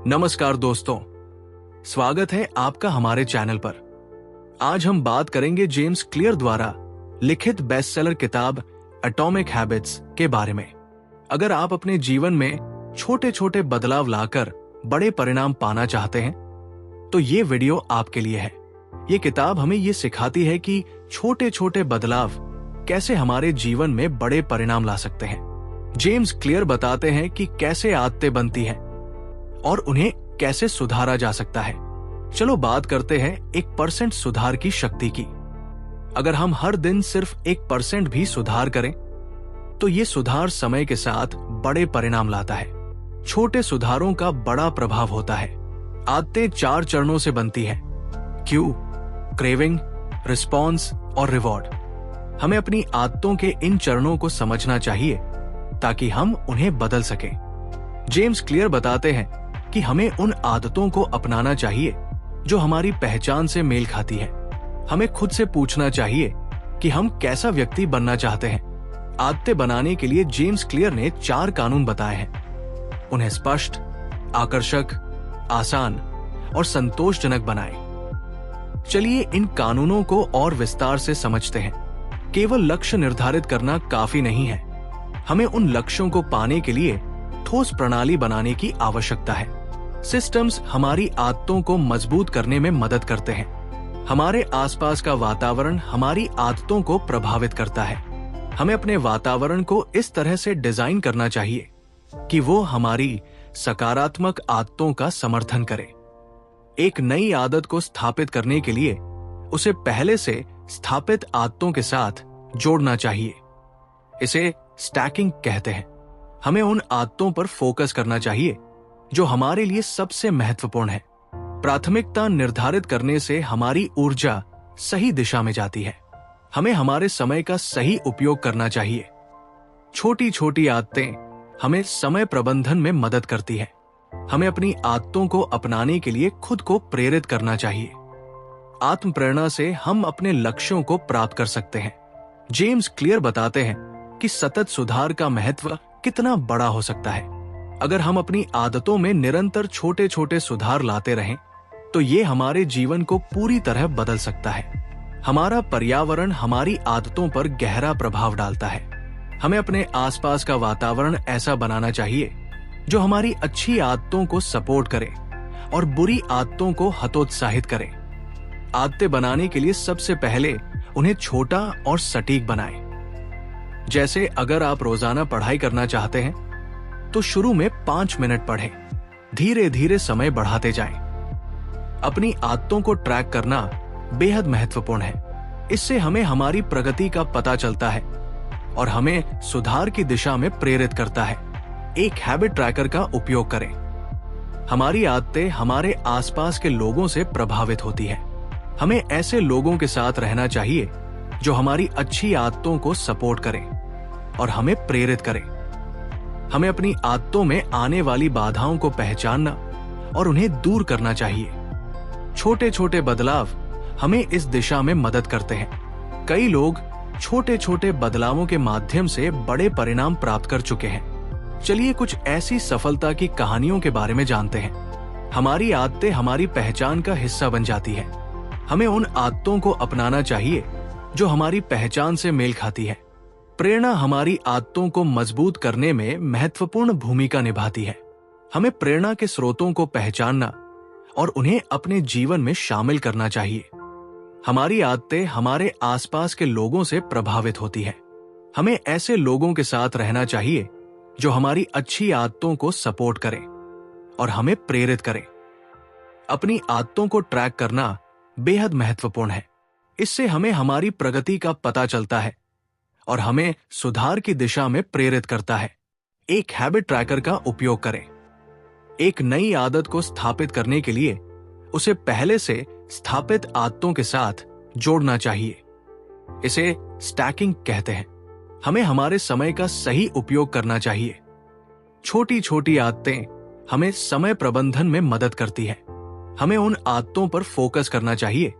नमस्कार दोस्तों, स्वागत है आपका हमारे चैनल पर। आज हम बात करेंगे जेम्स क्लियर द्वारा लिखित बेस्टसेलर किताब एटॉमिक हैबिट्स के बारे में। अगर आप अपने जीवन में छोटे छोटे बदलाव लाकर बड़े परिणाम पाना चाहते हैं तो ये वीडियो आपके लिए है। ये किताब हमें ये सिखाती है कि छोटे छोटे बदलाव कैसे हमारे जीवन में बड़े परिणाम ला सकते हैं। जेम्स क्लियर बताते हैं कि कैसे आदतें बनती हैं और उन्हें कैसे सुधारा जा सकता है। चलो बात करते हैं 1% सुधार की शक्ति की। अगर हम हर दिन सिर्फ 1% भी सुधार करें तो ये सुधार समय के साथ बड़े परिणाम लाता है। छोटे सुधारों का बड़ा प्रभाव होता है। आदतें 4 चरणों से बनती हैं: क्यू, क्रेविंग, रिस्पॉन्स और रिवॉर्ड। हमें अपनी आदतों के इन चरणों को समझना चाहिए ताकि हम उन्हें बदल सकें। जेम्स क्लियर बताते हैं कि हमें उन आदतों को अपनाना चाहिए जो हमारी पहचान से मेल खाती है। हमें खुद से पूछना चाहिए कि हम कैसा व्यक्ति बनना चाहते हैं। आदतें बनाने के लिए जेम्स क्लियर ने 4 कानून बताए हैं। उन्हें स्पष्ट, आकर्षक, आसान और संतोषजनक बनाएं। चलिए इन कानूनों को और विस्तार से समझते हैं। केवल लक्ष्य निर्धारित करना काफी नहीं है। हमें उन लक्ष्यों को पाने के लिए ठोस प्रणाली बनाने की आवश्यकता है। सिस्टम्स हमारी आदतों को मजबूत करने में मदद करते हैं। हमारे आसपास का वातावरण हमारी आदतों को प्रभावित करता है। हमें अपने वातावरण को इस तरह से डिजाइन करना चाहिए कि वो हमारी सकारात्मक आदतों का समर्थन करे। एक नई आदत को स्थापित करने के लिए उसे पहले से स्थापित आदतों के साथ जोड़ना चाहिए। इसे स्टैकिंग कहते हैं। हमें उन आदतों पर फोकस करना चाहिए जो हमारे लिए सबसे महत्वपूर्ण है। प्राथमिकता निर्धारित करने से हमारी ऊर्जा सही दिशा में जाती है। हमें हमारे समय का सही उपयोग करना चाहिए। छोटी छोटी आदतें हमें समय प्रबंधन में मदद करती है। हमें अपनी आदतों को अपनाने के लिए खुद को प्रेरित करना चाहिए। आत्म प्रेरणा से हम अपने लक्ष्यों को प्राप्त कर सकते हैं। जेम्स क्लियर बताते हैं कि सतत सुधार का महत्व कितना बड़ा हो सकता है। अगर हम अपनी आदतों में निरंतर छोटे छोटे सुधार लाते रहें तो ये हमारे जीवन को पूरी तरह बदल सकता है। हमारा पर्यावरण हमारी आदतों पर गहरा प्रभाव डालता है। हमें अपने आसपास का वातावरण ऐसा बनाना चाहिए जो हमारी अच्छी आदतों को सपोर्ट करे और बुरी आदतों को हतोत्साहित करे। आदतें बनाने के लिए सबसे पहले उन्हें छोटा और सटीक बनाएं। जैसे अगर आप रोजाना पढ़ाई करना चाहते हैं तो शुरू में 5 मिनट पढ़ें, धीरे धीरे समय बढ़ाते जाएं। अपनी आदतों को ट्रैक करना बेहद महत्वपूर्ण है। इससे हमें हमारी प्रगति का पता चलता है और हमें सुधार की दिशा में प्रेरित करता है। एक हैबिट ट्रैकर का उपयोग करें। हमारी आदतें हमारे आसपास के लोगों से प्रभावित होती है। हमें ऐसे लोगों के साथ रहना चाहिए जो हमारी अच्छी आदतों को सपोर्ट करें और हमें प्रेरित करें। हमें अपनी आदतों में आने वाली बाधाओं को पहचानना और उन्हें दूर करना चाहिए। छोटे छोटे बदलाव हमें इस दिशा में मदद करते हैं। कई लोग छोटे छोटे बदलावों के माध्यम से बड़े परिणाम प्राप्त कर चुके हैं। चलिए कुछ ऐसी सफलता की कहानियों के बारे में जानते हैं। हमारी आदतें हमारी पहचान का हिस्सा बन जाती है। हमें उन आदतों को अपनाना चाहिए जो हमारी पहचान से मेल खाती है। प्रेरणा हमारी आदतों को मजबूत करने में महत्वपूर्ण भूमिका निभाती है। हमें प्रेरणा के स्रोतों को पहचानना और उन्हें अपने जीवन में शामिल करना चाहिए। हमारी आदतें हमारे आसपास के लोगों से प्रभावित होती है। हमें ऐसे लोगों के साथ रहना चाहिए जो हमारी अच्छी आदतों को सपोर्ट करें और हमें प्रेरित करें। अपनी आदतों को ट्रैक करना बेहद महत्वपूर्ण है। इससे हमें हमारी प्रगति का पता चलता है और हमें सुधार की दिशा में प्रेरित करता है। एक हैबिट ट्रैकर का उपयोग करें। एक नई आदत को स्थापित करने के लिए उसे पहले से स्थापित आदतों के साथ जोड़ना चाहिए। इसे स्टैकिंग कहते हैं। हमें हमारे समय का सही उपयोग करना चाहिए। छोटी छोटी आदतें हमें समय प्रबंधन में मदद करती है। हमें उन आदतों पर फोकस करना चाहिए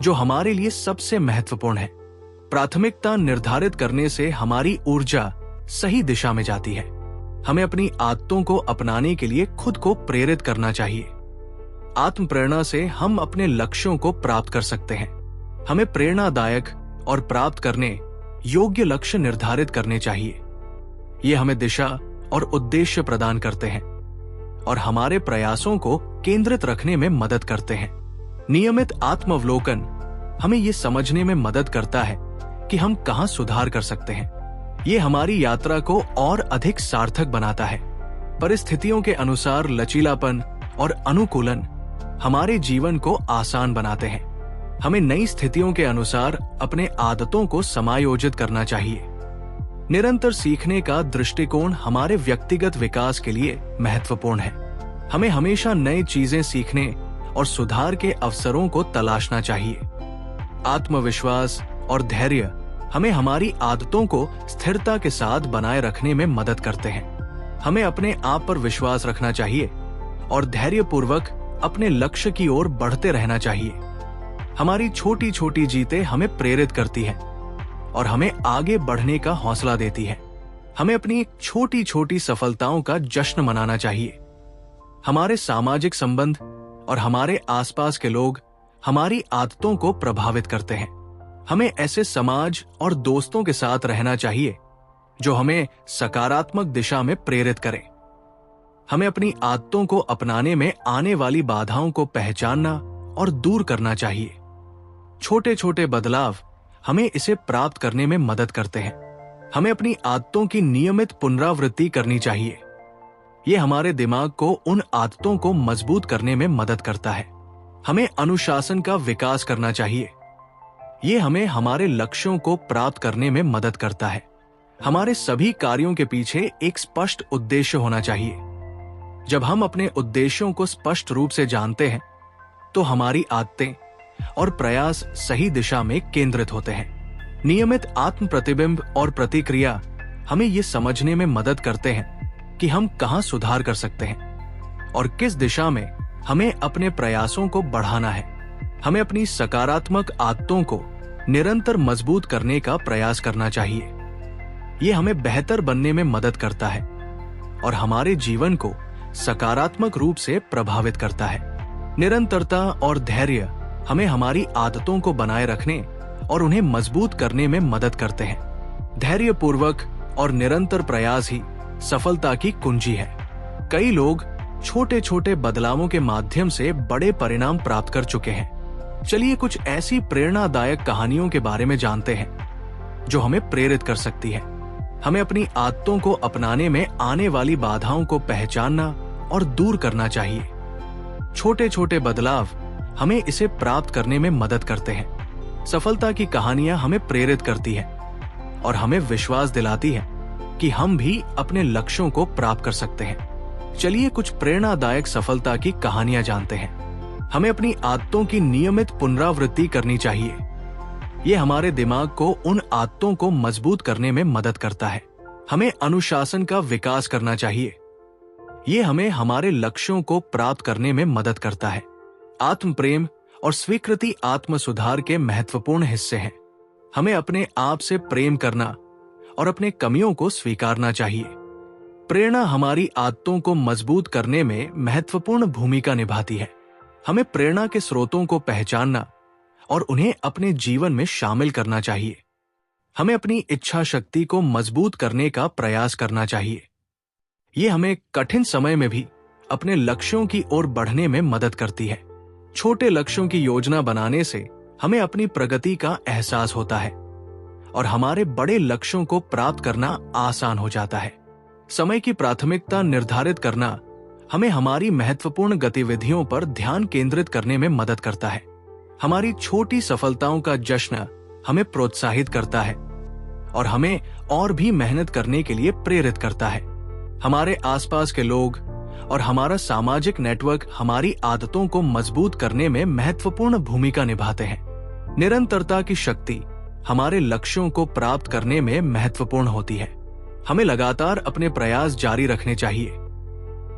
जो हमारे लिए सबसे महत्वपूर्ण है। प्राथमिकता निर्धारित करने से हमारी ऊर्जा सही दिशा में जाती है। हमें अपनी आदतों को अपनाने के लिए खुद को प्रेरित करना चाहिए। आत्म प्रेरणा से हम अपने लक्ष्यों को प्राप्त कर सकते हैं। हमें प्रेरणादायक और प्राप्त करने योग्य लक्ष्य निर्धारित करने चाहिए। ये हमें दिशा और उद्देश्य प्रदान करते हैं और हमारे प्रयासों को केंद्रित रखने में मदद करते हैं। नियमित आत्मावलोकन हमें ये समझने में मदद करता है कि हम कहां सुधार कर सकते हैं। ये हमारी यात्रा को और अधिक सार्थक बनाता है। परिस्थितियों के अनुसार लचीलापन और अनुकूलन हमारे जीवन को आसान बनाते हैं। हमें नई स्थितियों के अनुसार अपने आदतों को समायोजित करना चाहिए। निरंतर सीखने का दृष्टिकोण हमारे व्यक्तिगत विकास के लिए महत्वपूर्ण है। हमें हमेशा नई चीजें सीखने और सुधार के अवसरों को तलाशना चाहिए। आत्मविश्वास और धैर्य हमें हमारी आदतों को स्थिरता के साथ बनाए रखने में मदद करते हैं। हमें अपने आप पर विश्वास रखना चाहिए और धैर्यपूर्वक अपने लक्ष्य की ओर बढ़ते रहना चाहिए। हमारी छोटी छोटी जीतें हमें प्रेरित करती हैं और हमें आगे बढ़ने का हौसला देती है। हमें अपनी छोटी छोटी सफलताओं का जश्न मनाना चाहिए। हमारे सामाजिक संबंध और हमारे आसपास के लोग हमारी आदतों को प्रभावित करते हैं। हमें ऐसे समाज और दोस्तों के साथ रहना चाहिए जो हमें सकारात्मक दिशा में प्रेरित करें। हमें अपनी आदतों को अपनाने में आने वाली बाधाओं को पहचानना और दूर करना चाहिए। छोटे छोटे बदलाव हमें इसे प्राप्त करने में मदद करते हैं। हमें अपनी आदतों की नियमित पुनरावृत्ति करनी चाहिए। ये हमारे दिमाग को उन आदतों को मजबूत करने में मदद करता है। हमें अनुशासन का विकास करना चाहिए। ये हमें हमारे लक्ष्यों को प्राप्त करने में मदद करता है। हमारे सभी कार्यों के पीछे एक स्पष्ट उद्देश्य होना चाहिए। जब हम अपने उद्देश्यों को स्पष्ट रूप से जानते हैं तो हमारी आदतें और प्रयास सही दिशा में केंद्रित होते हैं। नियमित आत्म प्रतिबिंब और प्रतिक्रिया हमें ये समझने में मदद करते हैं कि हम कहां सुधार कर सकते हैं और किस दिशा में हमें अपने प्रयासों को बढ़ाना है। हमें अपनी सकारात्मक आदतों को निरंतर मजबूत करने का प्रयास करना चाहिए। ये हमें बेहतर बनने में मदद करता है और हमारे जीवन को सकारात्मक रूप से प्रभावित करता है। निरंतरता और धैर्य हमें हमारी आदतों को बनाए रखने और उन्हें मजबूत करने में मदद करते हैं। धैर्यपूर्वक और निरंतर प्रयास ही सफलता की कुंजी है। कई लोग छोटे छोटे बदलावों के माध्यम से बड़े परिणाम प्राप्त कर चुके हैं। चलिए कुछ ऐसी प्रेरणादायक कहानियों के बारे में जानते हैं जो हमें प्रेरित कर सकती है। हमें अपनी आदतों को अपनाने में आने वाली बाधाओं को पहचानना और दूर करना चाहिए। छोटे छोटे बदलाव हमें इसे प्राप्त करने में मदद करते हैं। सफलता की कहानियां हमें प्रेरित करती हैं और हमें विश्वास दिलाती हैं कि हम भी अपने लक्ष्यों को प्राप्त कर सकते हैं। चलिए कुछ प्रेरणादायक सफलता की कहानियां जानते हैं। हमें अपनी आदतों की नियमित पुनरावृत्ति करनी चाहिए। ये हमारे दिमाग को उन आदतों को मजबूत करने में मदद करता है। हमें अनुशासन का विकास करना चाहिए। ये हमें हमारे लक्ष्यों को प्राप्त करने में मदद करता है। आत्म प्रेम और स्वीकृति आत्म सुधार के महत्वपूर्ण हिस्से हैं। हमें अपने आप से प्रेम करना और अपने कमियों को स्वीकारना चाहिए। प्रेरणा हमारी आदतों को मजबूत करने में महत्वपूर्ण भूमिका निभाती है। हमें प्रेरणा के स्रोतों को पहचानना और उन्हें अपने जीवन में शामिल करना चाहिए। हमें अपनी इच्छा शक्ति को मजबूत करने का प्रयास करना चाहिए। ये हमें कठिन समय में भी अपने लक्ष्यों की ओर बढ़ने में मदद करती है। छोटे लक्ष्यों की योजना बनाने से हमें अपनी प्रगति का एहसास होता है और हमारे बड़े लक्ष्यों को प्राप्त करना आसान हो जाता है। समय की प्राथमिकता निर्धारित करना हमें हमारी महत्वपूर्ण गतिविधियों पर ध्यान केंद्रित करने में मदद करता है। हमारी छोटी सफलताओं का जश्न हमें प्रोत्साहित करता है और हमें और भी मेहनत करने के लिए प्रेरित करता है। हमारे आसपास के लोग और हमारा सामाजिक नेटवर्क हमारी आदतों को मजबूत करने में महत्वपूर्ण भूमिका निभाते हैं। निरंतरता की शक्ति हमारे लक्ष्यों को प्राप्त करने में महत्वपूर्ण होती है। हमें लगातार अपने प्रयास जारी रखने चाहिए।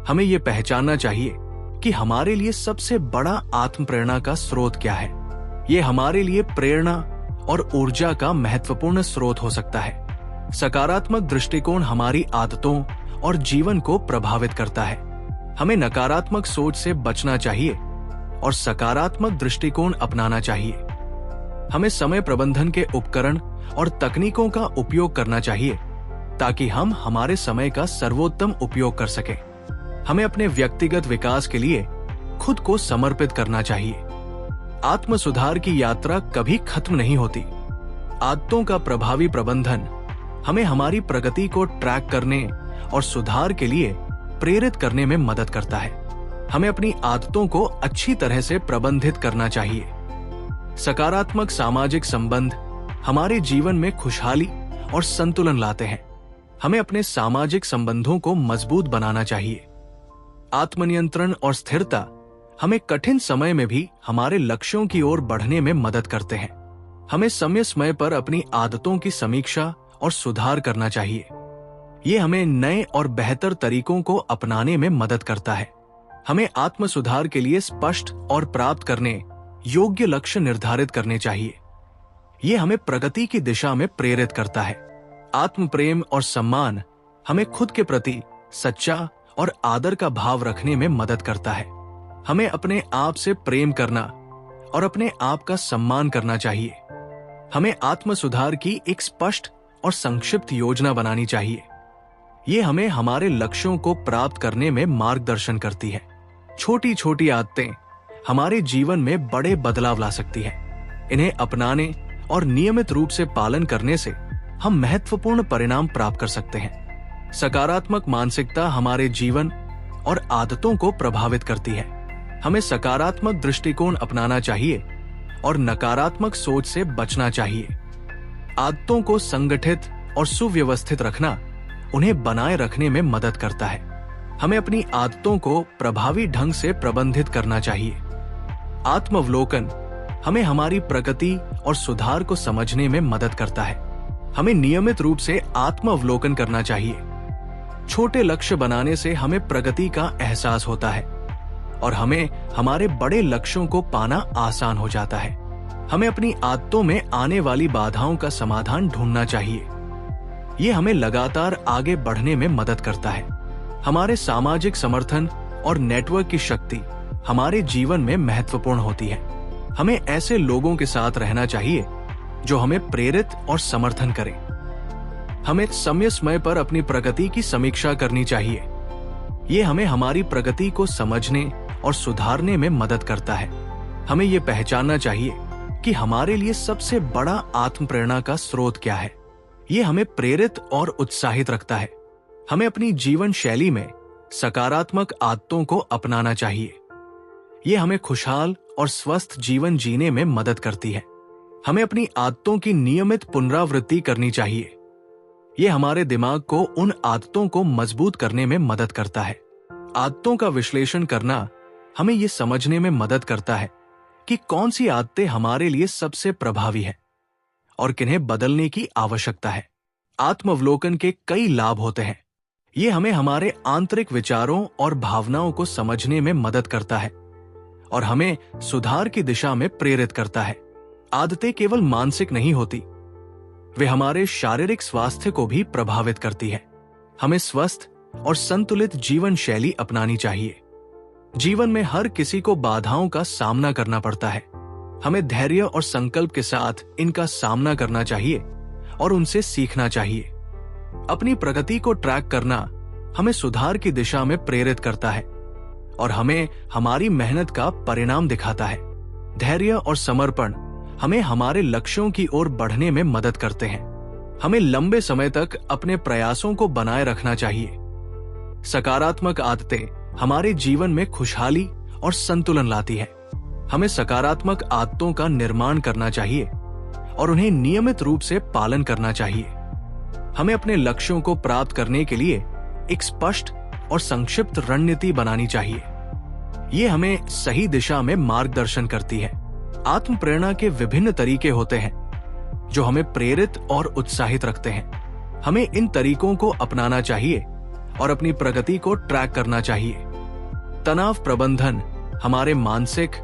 हमें यह पहचानना चाहिए कि हमारे लिए सबसे बड़ा आत्म प्रेरणा का स्रोत क्या है। ये हमारे लिए प्रेरणा और ऊर्जा का महत्वपूर्ण स्रोत हो सकता है। सकारात्मक दृष्टिकोण हमारी आदतों और जीवन को प्रभावित करता है। हमें नकारात्मक सोच से बचना चाहिए और सकारात्मक दृष्टिकोण अपनाना चाहिए। हमें समय प्रबंधन के उपकरण और तकनीकों का उपयोग करना चाहिए ताकि हम हमारे समय का सर्वोत्तम उपयोग कर सकें। हमें अपने व्यक्तिगत विकास के लिए खुद को समर्पित करना चाहिए। आत्म सुधार की यात्रा कभी खत्म नहीं होती। आदतों का प्रभावी प्रबंधन हमें हमारी प्रगति को ट्रैक करने और सुधार के लिए प्रेरित करने में मदद करता है। हमें अपनी आदतों को अच्छी तरह से प्रबंधित करना चाहिए। सकारात्मक सामाजिक संबंध हमारे जीवन में खुशहाली और संतुलन लाते हैं। हमें अपने सामाजिक संबंधों को मजबूत बनाना चाहिए। आत्मनियंत्रण और स्थिरता हमें कठिन समय में भी हमारे लक्ष्यों की ओर बढ़ने में मदद करते हैं। हमें समय समय पर अपनी आदतों की समीक्षा और सुधार करना चाहिए। ये हमें नए और बेहतर तरीकों को अपनाने में मदद करता है। हमें आत्म सुधार के लिए स्पष्ट और प्राप्त करने योग्य लक्ष्य निर्धारित करने चाहिए। ये हमें प्रगति की दिशा में प्रेरित करता है। आत्म प्रेम और सम्मान हमें खुद के प्रति सच्चा और आदर का भाव रखने में मदद करता है। हमें अपने आप से प्रेम करना और अपने आप का सम्मान करना चाहिए। हमें आत्म सुधार की एक स्पष्ट और संक्षिप्त योजना बनानी चाहिए। ये हमें हमारे लक्ष्यों को प्राप्त करने में मार्गदर्शन करती है। छोटी छोटी आदतें हमारे जीवन में बड़े बदलाव ला सकती हैं। इन्हें अपनाने और नियमित रूप से पालन करने से हम महत्वपूर्ण परिणाम प्राप्त कर सकते हैं। सकारात्मक मानसिकता हमारे जीवन और आदतों को प्रभावित करती है। हमें सकारात्मक दृष्टिकोण अपनाना चाहिए और नकारात्मक सोच से बचना चाहिए। आदतों को संगठित और सुव्यवस्थित रखना उन्हें बनाए रखने में मदद करता है। हमें अपनी आदतों को प्रभावी ढंग से प्रबंधित करना चाहिए। आत्मावलोकन हमें हमारी प्रगति और सुधार को समझने में मदद करता है। हमें नियमित रूप से आत्मावलोकन करना चाहिए। छोटे लक्ष्य बनाने से हमें प्रगति का एहसास होता है और हमें हमारे बड़े लक्ष्यों को पाना आसान हो जाता है। हमें अपनी आदतों में आने वाली बाधाओं का समाधान ढूंढना चाहिए। ये हमें लगातार आगे बढ़ने में मदद करता है। हमारे सामाजिक समर्थन और नेटवर्क की शक्ति हमारे जीवन में महत्वपूर्ण होती है। हमें ऐसे लोगों के साथ रहना चाहिए जो हमें प्रेरित और समर्थन करें। हमें समय समय पर अपनी प्रगति की समीक्षा करनी चाहिए। ये हमें हमारी प्रगति को समझने और सुधारने में मदद करता है। हमें ये पहचानना चाहिए कि हमारे लिए सबसे बड़ा आत्म प्रेरणा का स्रोत क्या है। ये हमें प्रेरित और उत्साहित रखता है। हमें अपनी जीवन शैली में सकारात्मक आदतों को अपनाना चाहिए। ये हमें खुशहाल और स्वस्थ जीवन जीने में मदद करती है। हमें अपनी आदतों की नियमित पुनरावृत्ति करनी चाहिए। ये हमारे दिमाग को उन आदतों को मजबूत करने में मदद करता है। आदतों का विश्लेषण करना हमें ये समझने में मदद करता है कि कौन सी आदतें हमारे लिए सबसे प्रभावी है और किन्हें बदलने की आवश्यकता है। आत्मावलोकन के कई लाभ होते हैं। ये हमें हमारे आंतरिक विचारों और भावनाओं को समझने में मदद करता है और हमें सुधार की दिशा में प्रेरित करता है। आदतें केवल मानसिक नहीं होती, वे हमारे शारीरिक स्वास्थ्य को भी प्रभावित करती है। हमें स्वस्थ और संतुलित जीवन शैली अपनानी चाहिए। जीवन में हर किसी को बाधाओं का सामना करना पड़ता है। हमें धैर्य और संकल्प के साथ इनका सामना करना चाहिए और उनसे सीखना चाहिए। अपनी प्रगति को ट्रैक करना हमें सुधार की दिशा में प्रेरित करता है और हमें हमारी मेहनत का परिणाम दिखाता है। धैर्य और समर्पण हमें हमारे लक्ष्यों की ओर बढ़ने में मदद करते हैं। हमें लंबे समय तक अपने प्रयासों को बनाए रखना चाहिए। सकारात्मक आदतें हमारे जीवन में खुशहाली और संतुलन लाती है। हमें सकारात्मक आदतों का निर्माण करना चाहिए और उन्हें नियमित रूप से पालन करना चाहिए। हमें अपने लक्ष्यों को प्राप्त करने के लिए एक स्पष्ट और संक्षिप्त रणनीति बनानी चाहिए। ये हमें सही दिशा में मार्गदर्शन करती है। आत्म प्रेरणा के विभिन्न तरीके होते हैं जो हमें प्रेरित और उत्साहित रखते हैं। हमें इन तरीकों को अपनाना चाहिए और अपनी प्रगति को ट्रैक करना चाहिए। तनाव प्रबंधन हमारे मानसिक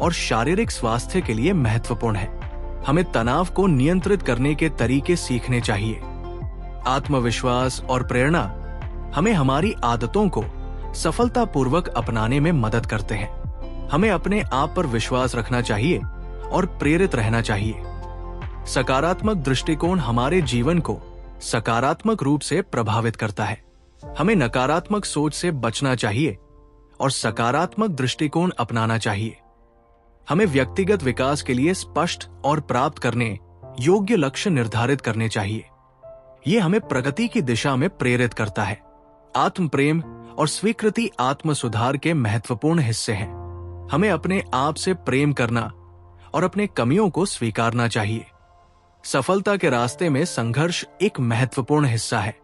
और शारीरिक स्वास्थ्य के लिए महत्वपूर्ण है। हमें तनाव को नियंत्रित करने के तरीके सीखने चाहिए। आत्मविश्वास और प्रेरणा हमें हमारी आदतों को सफलतापूर्वक अपनाने में मदद करते हैं। हमें अपने आप पर विश्वास रखना चाहिए और प्रेरित रहना चाहिए। सकारात्मक दृष्टिकोण हमारे जीवन को सकारात्मक रूप से प्रभावित करता है। हमें नकारात्मक सोच से बचना चाहिए और सकारात्मक दृष्टिकोण अपनाना चाहिए। हमें व्यक्तिगत विकास के लिए स्पष्ट और प्राप्त करने योग्य लक्ष्य निर्धारित करने चाहिए। यह हमें प्रगति की दिशा में प्रेरित करता है। आत्म प्रेम और स्वीकृति आत्म सुधार के महत्वपूर्ण हिस्से हैं। हमें अपने आप से प्रेम करना और अपने कमियों को स्वीकारना चाहिए। सफलता के रास्ते में संघर्ष एक महत्वपूर्ण हिस्सा है।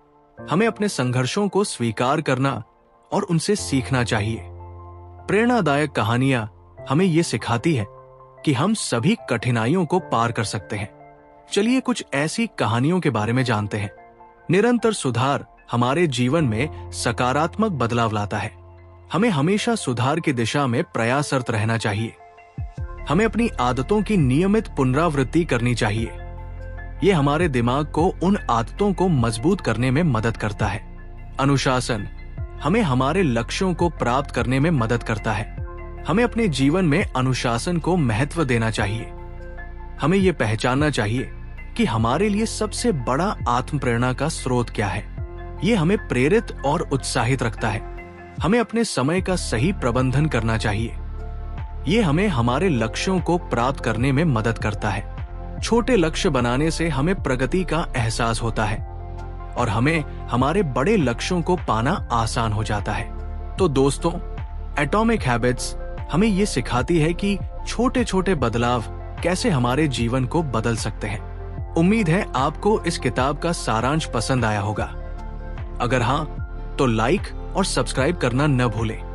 हमें अपने संघर्षों को स्वीकार करना और उनसे सीखना चाहिए। प्रेरणादायक कहानियां हमें ये सिखाती है कि हम सभी कठिनाइयों को पार कर सकते हैं। चलिए कुछ ऐसी कहानियों के बारे में जानते हैं। निरंतर सुधार हमारे जीवन में सकारात्मक बदलाव लाता है। हमें हमेशा सुधार की दिशा में प्रयासरत रहना चाहिए। हमें अपनी आदतों की नियमित पुनरावृत्ति करनी चाहिए। यह हमारे दिमाग को उन आदतों को मजबूत करने में मदद करता है। अनुशासन हमें हमारे लक्ष्यों को प्राप्त करने में मदद करता है। हमें अपने जीवन में अनुशासन को महत्व देना चाहिए। हमें यह पहचानना चाहिए कि हमारे लिए सबसे बड़ा आत्म प्रेरणा का स्रोत क्या है। यह हमें प्रेरित और उत्साहित रखता है। हमें अपने समय का सही प्रबंधन करना चाहिए। यह हमें हमारे लक्ष्यों को प्राप्त करने में मदद करता है। छोटे लक्ष्य बनाने से हमें प्रगति का एहसास होता है और हमें हमारे बड़े लक्ष्यों को पाना आसान हो जाता है। तो दोस्तों, एटॉमिक हैबिट्स हमें ये सिखाती है कि छोटे छोटे बदलाव कैसे हमारे जीवन को बदल सकते हैं। उम्मीद है आपको इस किताब का सारांश पसंद आया होगा। अगर हाँ, तो लाइक और सब्सक्राइब करना न भूलें।